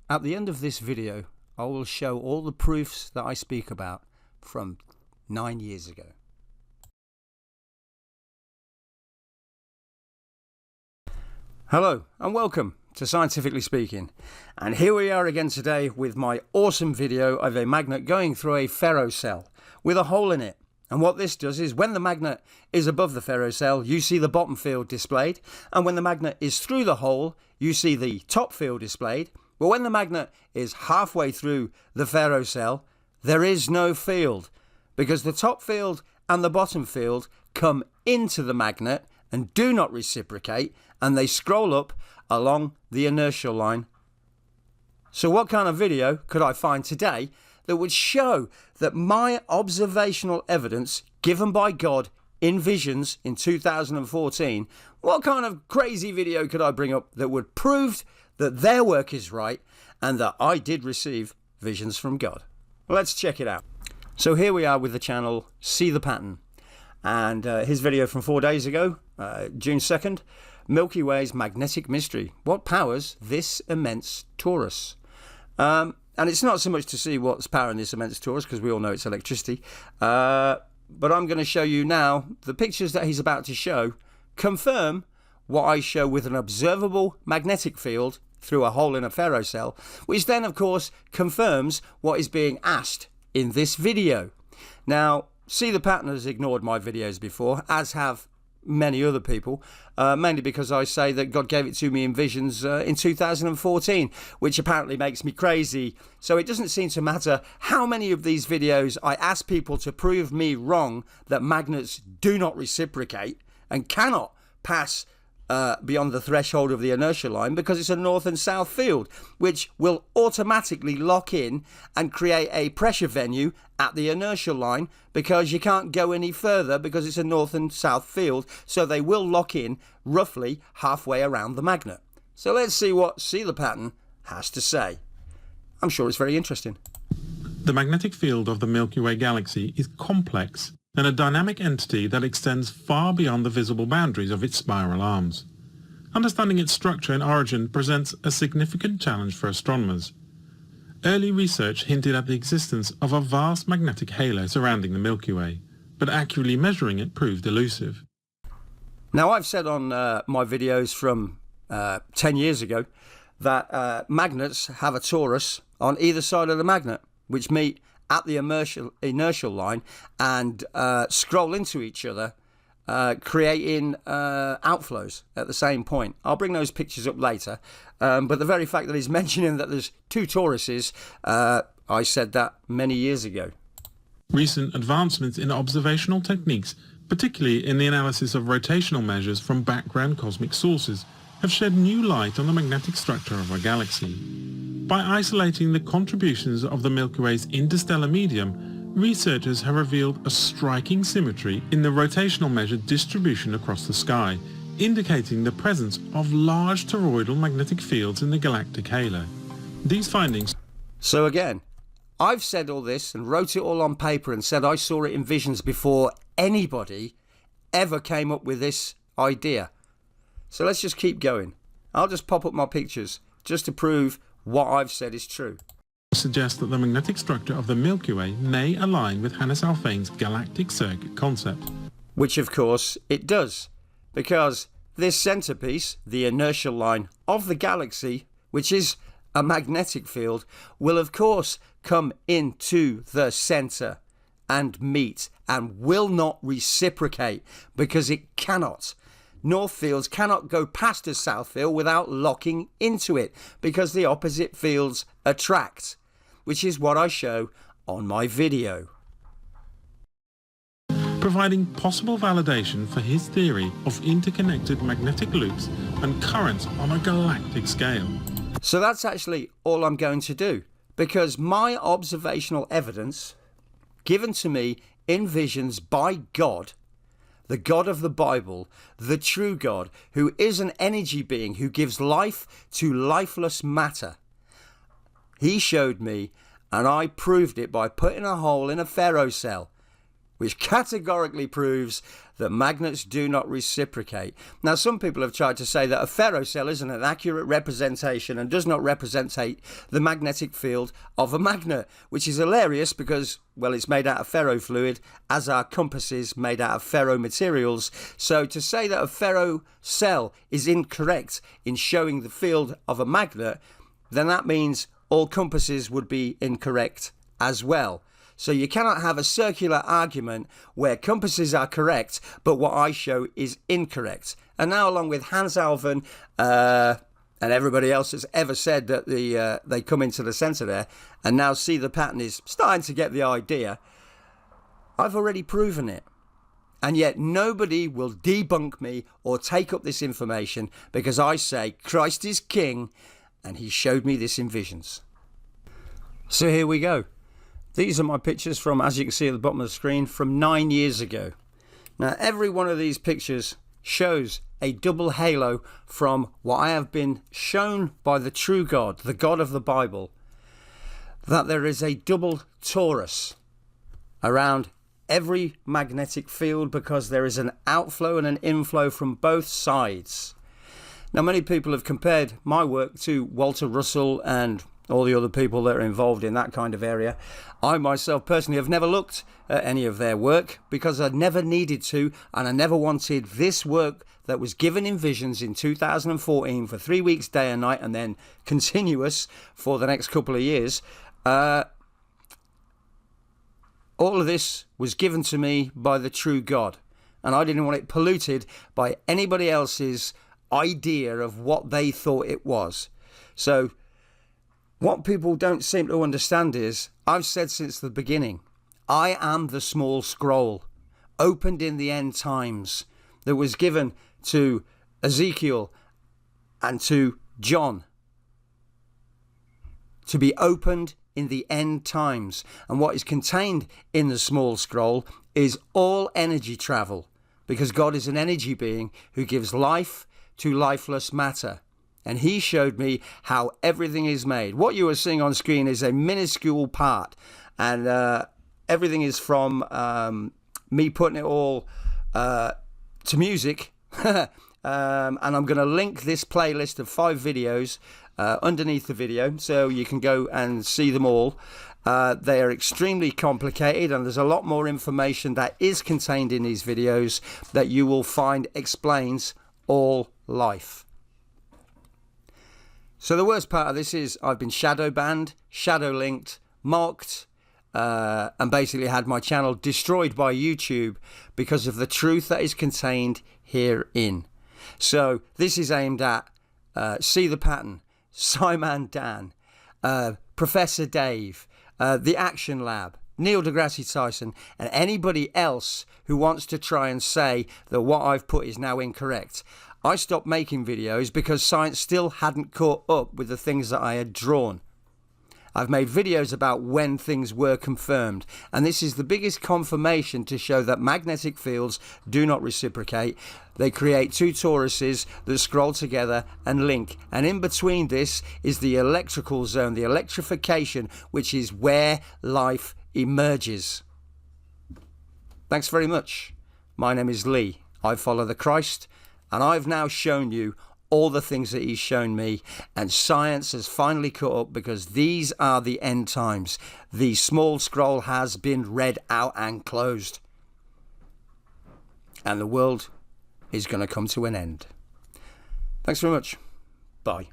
At the end of this video, I will show all the proofs that I speak about from 9 years ago. Hello and welcome to Scientifically Speaking, and here we are again today with my awesome video of a magnet going through a ferrocell with a hole in it. And what this does is when the magnet is above the ferrocell, you see the bottom field displayed, and when the magnet is through the hole, you see the top field displayed. But when the magnet is halfway through the ferrocell, there is no field, because the top field and the bottom field come into the magnet and do not reciprocate, and they scroll up along the inertial line. So what kind of video could I find today that would show that my observational evidence given by God in visions in 2014, what kind of crazy video could I bring up that would prove that their work is right and that I did receive visions from God? Let's check it out. So here we are with the channel See the Pattern, and his video from 4 days ago, June 2nd, Milky Way's magnetic mystery. What powers this immense torus? And it's not so much to see what's powering this immense torus, because we all know it's electricity. But I'm going to show you now the pictures that he's about to show confirm what I show with an observable magnetic field through a hole in a ferrocell, which then, of course, confirms what is being asked in this video. Now, See the Pattern has ignored my videos before, as have many other people, mainly because I say that God gave it to me in visions in 2014, which apparently makes me crazy. So it doesn't seem to matter how many of these videos I ask people to prove me wrong that magnets do not reciprocate and cannot pass beyond the threshold of the inertial line, because it's a north and south field, which will automatically lock in and create a pressure venue at the inertial line, because you can't go any further because it's a north and south field, so they will lock in roughly halfway around the magnet. So let's see what See the Pattern has to say. I'm sure it's very interesting. The magnetic field of the Milky Way galaxy is complex and a dynamic entity that extends far beyond the visible boundaries of its spiral arms. Understanding its structure and origin presents a significant challenge for astronomers. Early research hinted at the existence of a vast magnetic halo surrounding the Milky Way, but accurately measuring it proved elusive. Now, I've said on my videos from 10 years ago that magnets have a torus on either side of the magnet, which meet at the inertial line and scroll into each other, creating outflows at the same point. I'll bring those pictures up later, but the very fact that he's mentioning that there's two toruses, I said that many years ago. Recent advancements in observational techniques, particularly in the analysis of rotational measures from background cosmic sources, have shed new light on the magnetic structure of our galaxy. By isolating the contributions of the Milky Way's interstellar medium, researchers have revealed a striking symmetry in the rotational measure distribution across the sky, indicating the presence of large toroidal magnetic fields in the galactic halo. These findings... So again, I've said all this and wrote it all on paper and said I saw it in visions before anybody ever came up with this idea. So let's just keep going. I'll just pop up my pictures just to prove what I've said is true. Suggests that the magnetic structure of the Milky Way may align with Hannes Alfvén's galactic circuit concept. Which of course it does, because this centerpiece, the inertial line of the galaxy, which is a magnetic field, will of course come into the center and meet and will not reciprocate, because it cannot. North fields cannot go past a south field without locking into it, because the opposite fields attract, which is what I show on my video. Providing possible validation for his theory of interconnected magnetic loops and currents on a galactic scale. So that's actually all I'm going to do, because my observational evidence given to me in visions by God, the God of the Bible, the true God, who is an energy being who gives life to lifeless matter. He showed me, and I proved it by putting a hole in a ferrocell, which categorically proves that magnets do not reciprocate. Now, some people have tried to say that a ferrocell isn't an accurate representation and does not represent the magnetic field of a magnet, which is hilarious because, well, it's made out of ferrofluid, as are compasses made out of ferromaterials. So to say that a ferrocell is incorrect in showing the field of a magnet, then that means all compasses would be incorrect as well. So you cannot have a circular argument where compasses are correct, but what I show is incorrect. And now, along with Hans Alven and everybody else that's ever said that they come into the centre there, and now see the pattern is starting to get the idea, I've already proven it. And yet nobody will debunk me or take up this information because I say Christ is King and he showed me this in visions. So here we go. These are my pictures from, as you can see at the bottom of the screen, from 9 years ago. Now, every one of these pictures shows a double halo from what I have been shown by the true God, the God of the Bible, that there is a double torus around every magnetic field because there is an outflow and an inflow from both sides. Now, many people have compared my work to Walter Russell and all the other people that are involved in that kind of area. I myself personally have never looked at any of their work because I never needed to, and I never wanted this work that was given in visions in 2014 for 3 weeks, day and night, and then continuous for the next couple of years. All of this was given to me by the true God, and I didn't want it polluted by anybody else's idea of what they thought it was. So what people don't seem to understand is, I've said since the beginning, I am the small scroll, opened in the end times, that was given to Ezekiel and to John, to be opened in the end times. And what is contained in the small scroll is all energy travel, because God is an energy being who gives life to lifeless matter. And he showed me how everything is made. What you are seeing on screen is a minuscule part. And everything is from me putting it all to music. And I'm going to link this playlist of 5 videos underneath the video, so you can go and see them all. They are extremely complicated, and there's a lot more information that is contained in these videos that you will find explains all life. So the worst part of this is I've been shadow banned, shadow linked, mocked, and basically had my channel destroyed by YouTube because of the truth that is contained herein. So this is aimed at See the Pattern, Simon Dan, Professor Dave, the Action Lab, Neil deGrasse Tyson, and anybody else who wants to try and say that what I've put is now incorrect. I stopped making videos because science still hadn't caught up with the things that I had drawn. I've made videos about when things were confirmed, and this is the biggest confirmation to show that magnetic fields do not reciprocate. They create 2 toruses that scroll together and link, and in between this is the electrical zone, the electrification, which is where life emerges. Thanks very much. My name is Lee. I follow the Christ, and I've now shown you all the things that he's shown me, and science has finally caught up because these are the end times. The small scroll has been read out and closed, and the world is going to come to an end. Thanks very much. Bye.